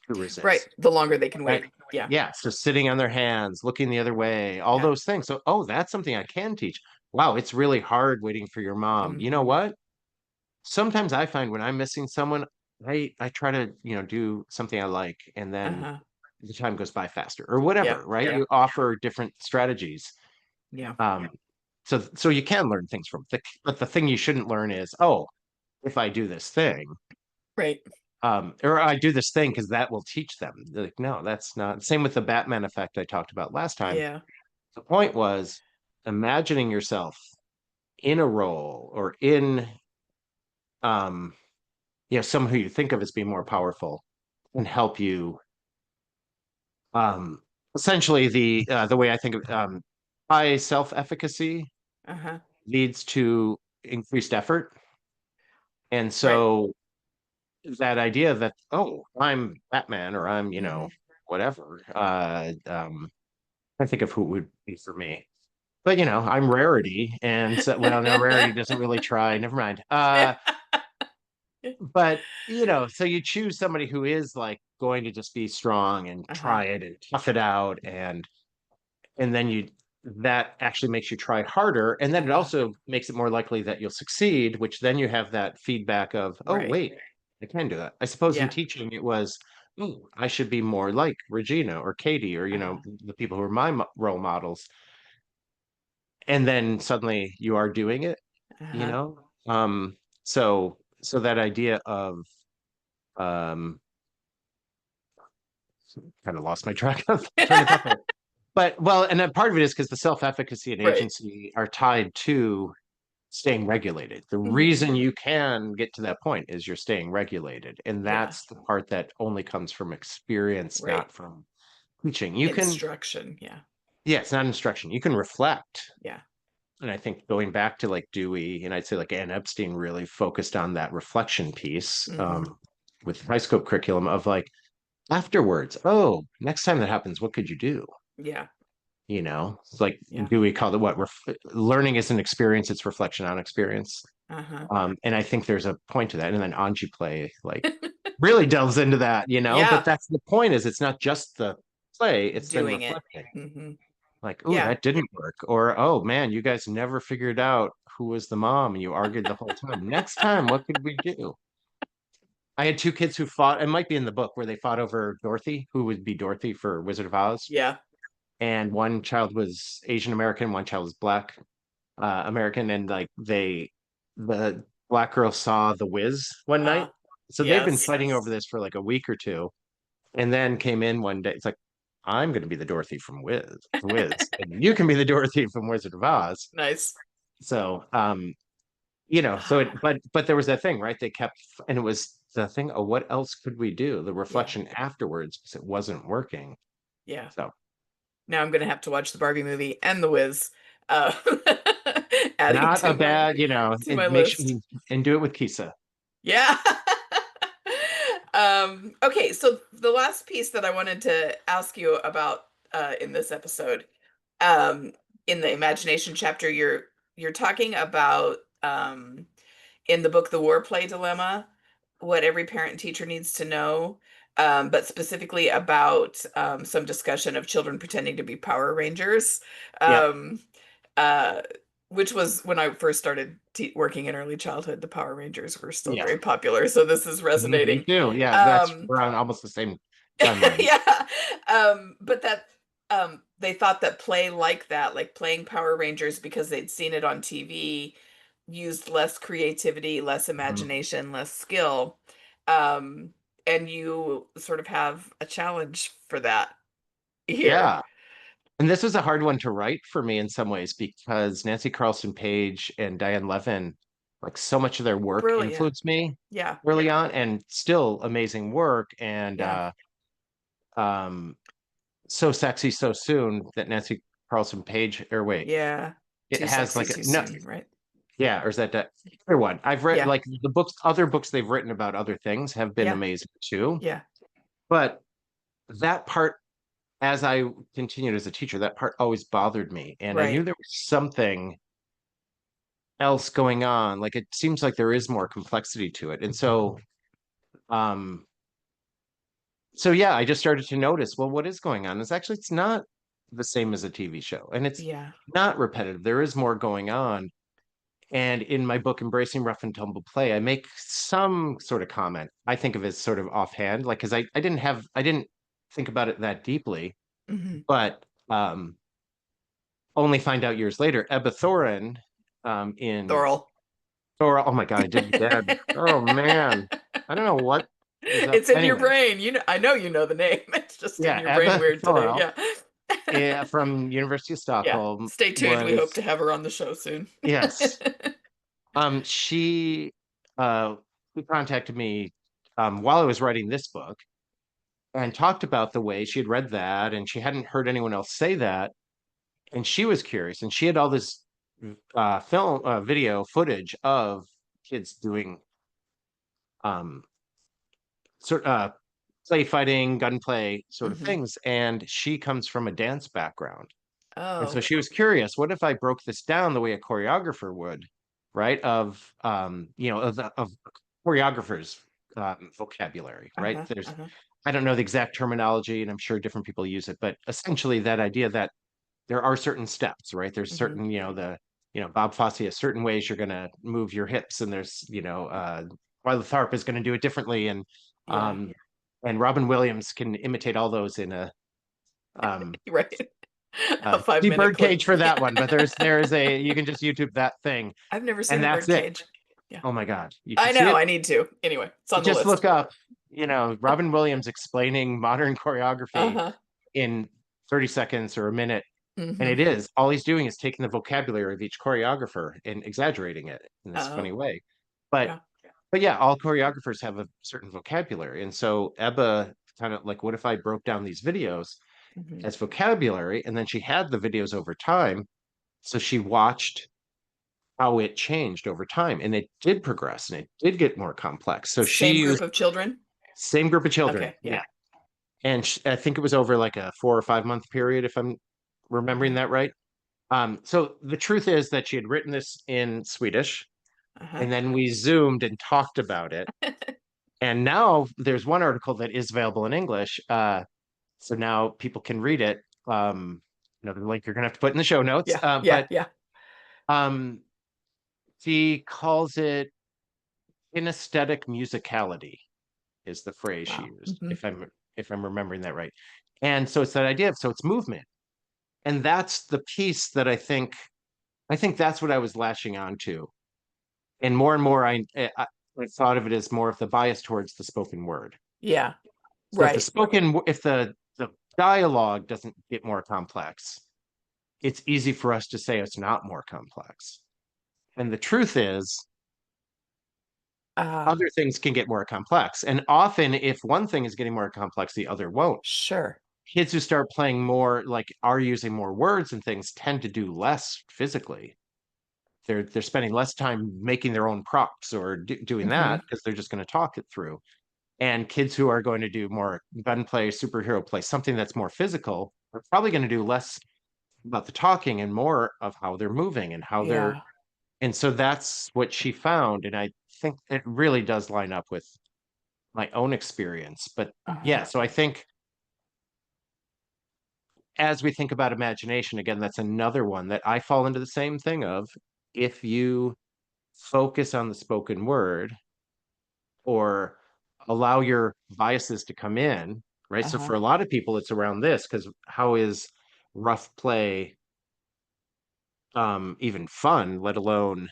to Right. resist, The longer they can right? wait. Yeah. Yeah, so sitting on their hands, looking the other way, all Yeah. those things. So, oh, that's something I can teach. Wow, it's really hard waiting for your mom. You know Mhm. what? Sometimes I find when I'm missing someone, I try to, do something I like, and then Uh-huh. the time goes by faster or Yeah. whatever, right? Yeah. You offer different strategies. Yeah. Um, so you can learn things from but the thing you shouldn't learn is, oh, if I do this thing, Right. or I do this thing because that will teach them. Like, no, that's not. Same with the Batman effect I talked about last time. Yeah. The point was imagining yourself in a role or in, um, someone who you think of as being more powerful and help you. Um, Essentially, the way I think of, high self-efficacy Uh-huh. leads to increased effort, and Right. so that idea that, oh, I'm Batman or I'm, Hmm. whatever. I think of who it would be for me. But I'm Rarity, and so, well, no, Rarity doesn't really try. Never mind. But so you choose somebody who is like going to just be strong and Uh-huh. try it and tough it out, and then that actually makes you try harder, and then it Uh-huh. also makes it more likely that you'll succeed, which then you have that feedback of, oh Right. wait, I can do that. I suppose in Yeah. teaching it was, oh, I should be more like Regina or Katie or Uh-huh. the people who are my role models, and then suddenly you are doing it, you Uh-huh. know um so that idea of, um kind of lost my train of thought there. But well, and then part of it is because the self-efficacy and Right. agency are tied to staying regulated. The Hmm. reason you can get to that point is you're staying regulated, and Yeah. that's the part that only comes from experience, Right. not from teaching. You can, Instruction. Yeah. yeah, it's not instruction. You can reflect. Yeah. And I think going back to like Dewey, and I'd say like Ann Epstein really focused on that reflection piece, Hmm. with high scope curriculum of like afterwards, oh, next time that happens, what could you do? Yeah. It's like Yeah. Dewey called it what learning is an experience, it's reflection on experience. Uh-huh. And I think there's a point to that. And then Anji play like really delves into that, but Yeah. that's the point, is it's not just the play, it's then Doing it. reflecting. Hmm. Like, oh, Yeah. that didn't work. Or, oh man, you guys never figured out who was the mom and you argued the whole time. Next time, what could we do? I had two kids who fought, it might be in the book, where they fought over Dorothy, who would be Dorothy for Wizard of Oz. Yeah. And one child was Asian American, one child was Black American, and like the Black girl saw The Wiz one Uh, night. So they've been yes. fighting over this for like a week or two, and then came in one day. It's like, I'm going to be the Dorothy from Wiz, and you can be the Dorothy from Wizard of Oz. Nice. So, so but there was that thing, right? They kept, and it was the thing. Oh, what else could we do? The Yeah. reflection afterwards, because it wasn't working. Yeah. So, Now I'm gonna have to watch the Barbie movie and The Wiz. Uh, adding not a bad, to and my make list. sure and do it with Kisa. Yeah. Okay, so the last piece that I wanted to ask you about in this episode, um, in the imagination chapter, you're talking about in the book The War Play Dilemma, what every parent and teacher needs to know, but specifically about some discussion of children pretending to be Power Rangers. Yeah. Um, uh, which was when I first started working in early childhood. The Power Rangers were still Yeah. very popular, so this is Me resonating. too. Yeah, that's Um, we're on almost the same timeline. yeah, but that they thought that play like that, like playing Power Rangers because they'd seen it on TV, used less creativity, less Mhm. imagination, less skill. Um, and you sort of have a challenge for that here. Yeah. And this was a hard one to write for me in some ways, because Nancy Carlson Page and Diane Levin, like so much of their work Brilliant. influenced me Yeah. early on, and still amazing work. And Yeah. um So Sexy So Soon, that Nancy Carlson Page, or wait, Yeah. it Too has sexy like too no, soon, right? yeah, or is that other one? I've read Yeah. like the books, other books they've written about other things have been Yeah. amazing too. Yeah. But that part, as I continued as a teacher, that part always bothered me. And I knew Right. there was something else going on. Like it seems like there is more complexity to it. And um, so yeah, I just started to notice, well, what is going on? It's not the same as a TV show, and it's Yeah. not repetitive. There is more going on. And in my book, Embracing Rough and Tumble Play, I make some sort of comment. I think of it as sort of offhand, like because I didn't think about it that deeply, Hmm. but only find out years later, Ebba Thorin in Thorol. Thor. Oh my God, I did it dead. Oh man, I don't know what is up. It's in your Anyway, brain. I know you know the name. It's just in yeah, your brain Ebba weird today. Thorell, Yeah. yeah, from University of Yeah. Stockholm Stay tuned. We hope was to have her on the show soon. yes. She who contacted me while I was writing this book and talked about the way she had read that and she hadn't heard anyone else say that. And she was curious and she had all this film video footage of kids doing um sort play fighting, gunplay sort of Hmm. things. And she comes from a dance background. And so Oh. she was curious, what if I broke this down the way a choreographer would, right? Of choreographers vocabulary, right? Uh-huh. There's Uh-huh. I don't know the exact terminology and I'm sure different people use it, but essentially that idea that there are certain steps, right? There's Hmm. certain, Bob Fosse has certain ways you're gonna move your hips and there's, Wildly Tharp is gonna do it differently Yeah. um and Robin Williams can imitate all those in a um Right. A 5 minute clip. Birdcage for Yeah. that one, but there's a you can just YouTube that thing I've never and seen a that's it. birdcage. Yeah. Oh my God, you I should see know. it. I need to. Anyway, it's on the Just list. look up, Robin Williams explaining modern choreography Uh-huh. in 30 seconds or a minute. And Hmm. it is all he's doing is taking the vocabulary of each choreographer and exaggerating it in this funny Oh, way. But yeah. but yeah, all choreographers have a certain vocabulary. And so Ebba kind of like, what if I broke down these videos Hmm. as vocabulary? And then she had the videos over time. So she watched how it changed over time and it did progress and it did get more complex. So Same she group of children? same group of children. Okay. Yeah. Yeah. And I think it was over like a 4 or 5 month period, if I'm remembering Uh-huh. that right. So the truth is that she had written this in Swedish, Uh-huh. and then we zoomed and talked about it. And now there's one article that is available in English. So now people can read it. The link you're gonna have to put in the show notes. Yeah. Yeah. But Yeah. um, she calls it kinesthetic musicality is the phrase she Wow. used, Hmm. if I'm remembering that right. And so it's that idea of it's movement. And that's the piece that I think that's what I was latching on to. And more I thought of it as more of the bias towards the spoken word. Yeah. So if Right. the dialogue doesn't get more complex, it's easy for us to say it's not more complex. And the truth is, Uh, other things can get more complex. And often, if one thing is getting more complex, the other won't. sure. Kids who start playing more, like are using more words and things, tend to do less physically. They're spending less time making their own props or doing Hmm. that because they're just going to talk it through. And kids who are going to do more gunplay, superhero play, something that's more physical, are probably going to do less about the talking and more of how they're moving and how they're. Yeah. And so that's what she found. And I think it really does line up with my own experience. But Uh-huh. yeah, so I think as we think about imagination, again, that's another one that I fall into the same thing of if you focus on the spoken word or allow your biases to come in, right? So Uh-huh. for a lot of people, it's around this because how is rough play even fun, let alone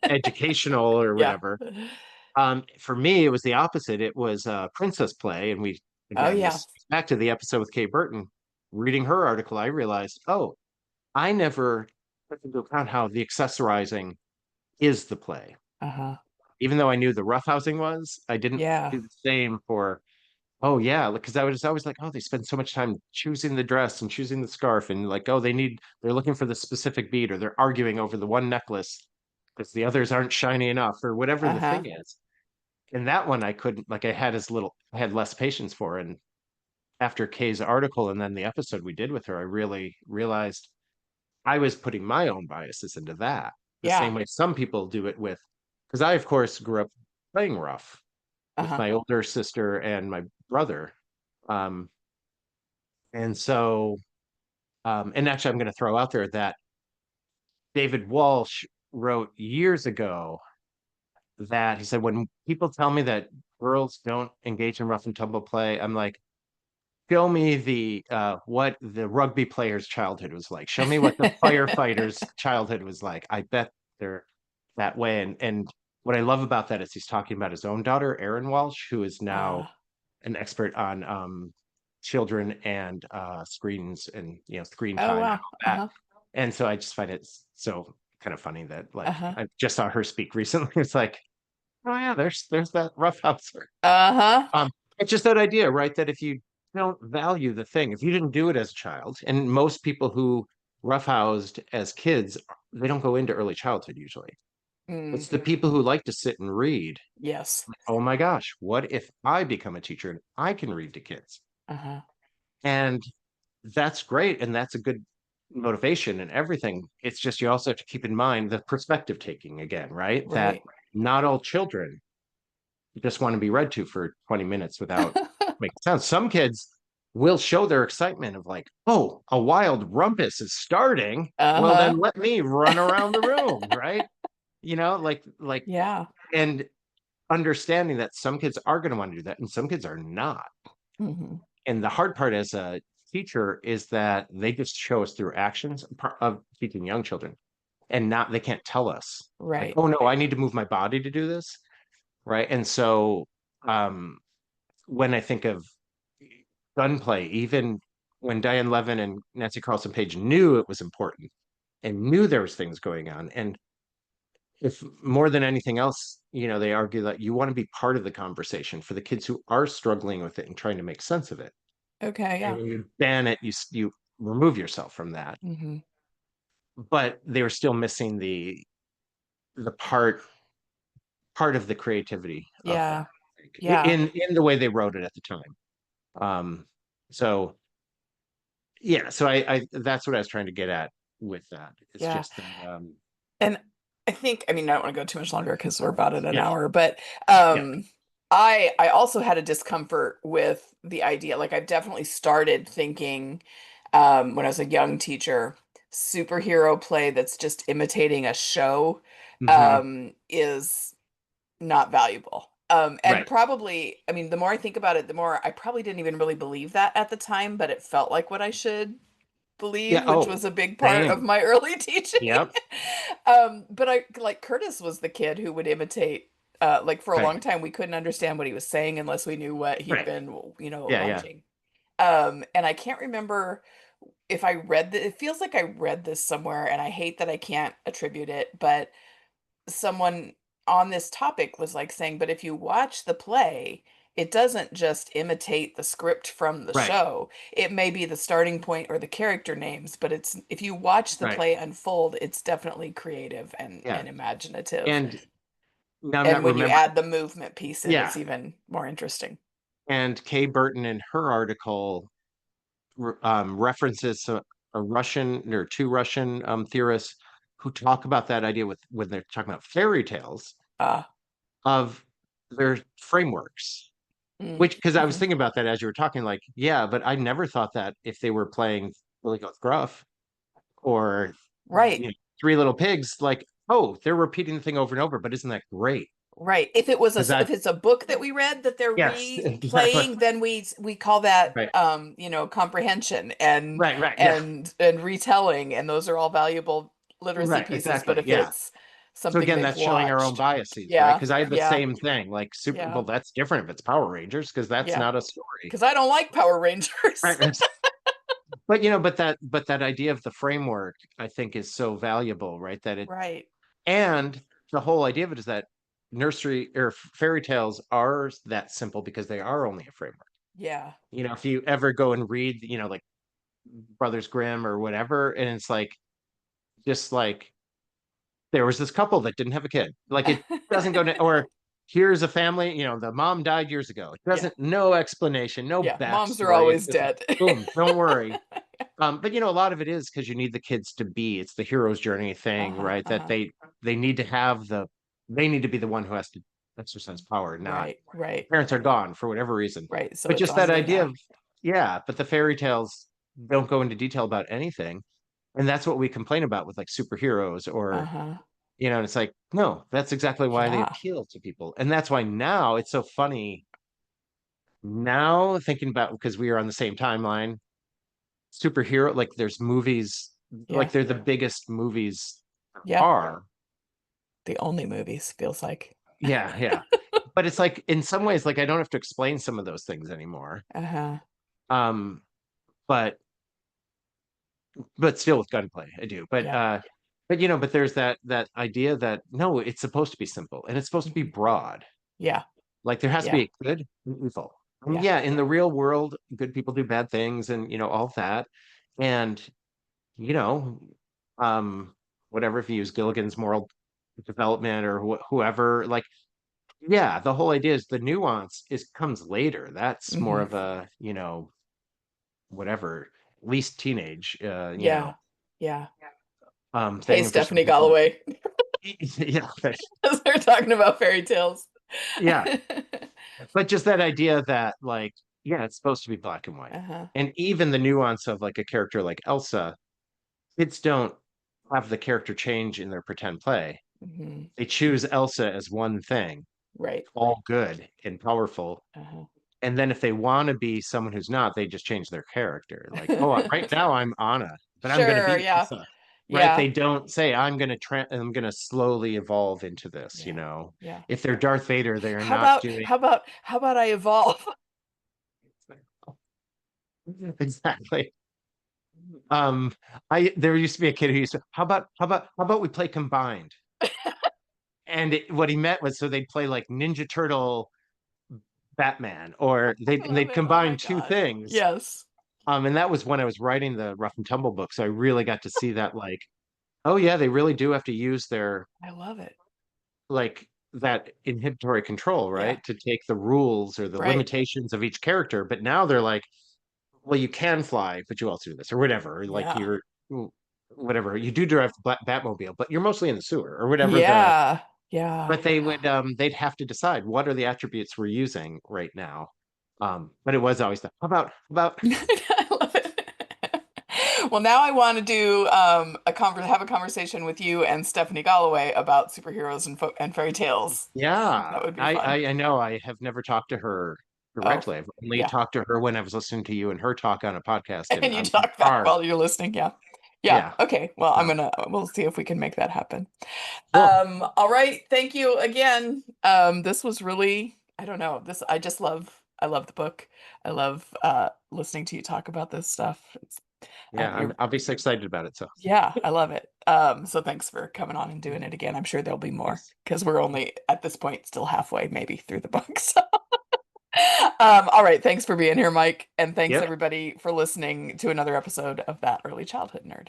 educational or Yeah. whatever? For me, it was the opposite. It was princess play, and we Oh, again yeah. this back to the episode with Kay Burton. Reading her article, I realized, oh, I never took into account how the accessorizing is the play. Uh-huh. Even though I knew the roughhousing was, I didn't Yeah. do the same for. Oh yeah, because I was always like, oh, they spend so much time choosing the dress and choosing the scarf, and like, oh, they're looking for the specific bead, or they're arguing over the one necklace because the others aren't shiny enough, or whatever the Uh-huh. thing is. And that one I couldn't, like, I had less patience for. And after Kay's article and then the episode we did with her, I really realized I was putting my own biases into that. the same Yeah. way some people do it with, because I, of course, grew up playing rough with Uh-huh. my older sister and my brother. Um, and so, and actually, I'm going to throw out there that David Walsh wrote years ago that he said, when people tell me that girls don't engage in rough and tumble play, I'm like, show me the what the rugby player's childhood was like. Show me what the firefighter's childhood was like. I bet they're that way. And what I love about that is he's talking about his own daughter, Erin Walsh, who is now Uh, an expert on children and screens and screen oh time and wow. all that. Uh-huh. And so I just find it so kind of funny that like Uh-huh. I just saw her speak recently. It's like, oh yeah, there's that roughhouser. Uh-huh. Um, it's just that idea, right? That if you don't value the thing, if you didn't do it as a child, and most people who roughhoused as kids, they don't go into early childhood usually. Mm, It's the people who like to sit and read. yes. Oh my gosh, what if I become a teacher and I can read to kids? Uh-huh. And that's great, and that's a good motivation and everything. It's just you also have to keep in mind the perspective taking again, right? That Right. not all children just want to be read to for 20 minutes without making sense. Some kids will show their excitement of like, oh, a wild rumpus is starting. Well, Uh-huh. then let me run around the room, right? Like, Yeah. and understanding that some kids are going to want to do that and some kids are not. Hmm. And the hard part as a teacher is that they just show us through actions of teaching young children and not, they can't tell us like, Right. oh no, I need to move my body to do this. Right. And so, um, when I think of gunplay, even when Diane Levin and Nancy Carlson Page knew it was important and knew there was things going on, and if more than anything else, they argue that you want to be part of the conversation for the kids who are struggling with it and trying to make sense of it. Okay, And yeah. when you ban it, you remove yourself from that. Hmm. But they were still missing the part of the creativity of that, Yeah. I think, Yeah. in the way they wrote it at the time. So yeah, so I that's what I was trying to get at with that. It's Yeah. just that And I think, I mean, I don't want to go too much longer because we're about at an yeah, hour, but yeah. I also had a discomfort with the idea. Like I've definitely started thinking when I was a young teacher, superhero play that's just imitating a show Hmm. is not valuable. And Right. probably, I mean, the more I think about it, the more I probably didn't even really believe that at the time, but it felt like what I should Yeah. believe, which Oh, was a big part of same. my early teaching. Yep. But I like Curtis was the kid who would imitate. Like for a Right. long time, we couldn't understand what he was saying unless we knew what he'd Right. been, Yeah. Yeah. watching. And I can't remember if I read that. It feels like I read this somewhere, and I hate that I can't attribute it, but someone on this topic was like saying, but if you watch the play, it doesn't just imitate the script from the Right. show. It may be the starting point or the character names, but it's if you watch the Right. play unfold, it's definitely creative Yeah. and imaginative. And now I'm And not when you remember. add the movement piece in, Yeah. it's even more interesting. And Kay Burton in her article references a Russian or two Russian theorists who talk about that idea with when they're talking about fairy tales Uh, of their frameworks. mm, Which, because I was mhm. thinking about that as you were talking, like, yeah, but I never thought that if they were playing Billy Goat Gruff or Right. Three Little Pigs, like, oh, they're repeating the thing over and over, but isn't that great? Right. If it was Because if it's a book that we read that they're yes, exactly. replaying, then we call that Right, comprehension and right, yeah, retelling, and those are all valuable literacy right, pieces. But exactly, if yeah. it's So something again, they've that's showing our own watched, biases, right? yeah, Because I have the yeah, same thing, like Super yeah, Bowl, that's different if it's Power Rangers, because that's yeah. not a story. Because I don't like Power Rangers. Right. But but that idea of the framework, I think, is so valuable, right? That it Right. And the whole idea of it is that nursery or fairy tales are that simple because they are only a framework. Yeah. If you ever go and read, like Brothers Grimm or whatever, and it's like, just like there was this couple that didn't have a kid. Like it doesn't go to, or here's a family, the mom died years ago. It Yeah. doesn't, no explanation, no Yeah. Moms are backstory. It's always just like, dead. boom, don't worry. But a lot of it is because you need the kids to be, it's the hero's journey thing, right? That they need to have they need to be the one who has to exercise power, not Right. parents are gone for whatever reason. Right. So But it's just on that me idea now. of, yeah, but the fairy tales don't go into detail about anything. And that's what we complain about with like superheroes or, Uh-huh. and it's like, no, that's exactly why they Yeah. appeal to people. And that's why now it's so funny now thinking about, because we are on the same timeline, superhero, like there's movies, Yeah. like they're the biggest movies Yeah. are. The only movies feels like. Yeah, yeah. But it's like in some ways, like I don't have to explain some of those things anymore. Uh-huh. Um, but still with gunplay, I do. Yeah. But there's that idea that no, it's supposed to be simple and it's supposed to be Mhm. broad. Yeah. Like there has to Yeah. be a good and evil. And Yeah. yeah, in the real world, good people do bad things and all that. And you know, um, whatever, if you use Gilligan's moral development or whoever, like, yeah, the whole idea is the nuance is comes later. That's more Hmm. of a, whatever, least teenage, Yeah. Yeah. Hey, thing for some Stephanie people. Galloway. Yeah, As they're talking about fairy tales. yeah. But just that idea that like, yeah, it's supposed to be black and white. Uh-huh. And even the nuance of like a character like Elsa, kids don't have the character change in their pretend play. Hmm. They choose Elsa as one thing, Right. all good and powerful. Uh-huh. And then if they want to be someone who's not, they just change their character. Like, oh, right now I'm Anna, but I'm going to Sure. be Yeah. Elsa. Right? Yeah. They don't say I'm going to slowly. Into this. Yeah. Yeah. If they're Darth Vader, they are not doing How about I evolve? exactly. I there used to be a kid who used to, how about we play combined? And what he meant was so they'd play like Ninja Turtle Batman, or I love they'd it. Oh my combine two God. things. Yes. And that was when I was writing the Rough and Tumble book, so I really got to see that, like, oh yeah, they really do have to use their, I love it. like, that inhibitory control, Yeah. right, to take the rules or the Right. limitations of each character. But now they're like, well, you can fly, but you also do this or whatever. Or like Yeah. you're whatever you do drive the Batmobile, but you're mostly in the sewer or whatever the. Yeah. Yeah. But they would they'd have to decide what are the attributes we're using right now. But it was always the how about I love it. Well, now I want to do have a conversation with you and Stephanie Galloway about superheroes and fairy tales. yeah, That would be I, fun. I I know I have never talked to her Oh, directly. I've only yeah. talked to her when I was listening to you and her talk on a podcast And and you on the talk back car. while you're listening. Yeah. Yeah. Yeah. Okay. Well, So we'll see if we can make that happen. cool. All right. Thank you again. This was really, I don't know, I love the book. I love listening to you talk about this stuff. Yeah, I'm You're obviously excited about it. So Yeah, I love it. So thanks for coming on and doing it again. I'm sure there'll be more yes. because we're only at this point still halfway maybe through the book. So, all right, thanks for being here, Mike, and thanks Yep. everybody for listening to another episode of That Early Childhood Nerd.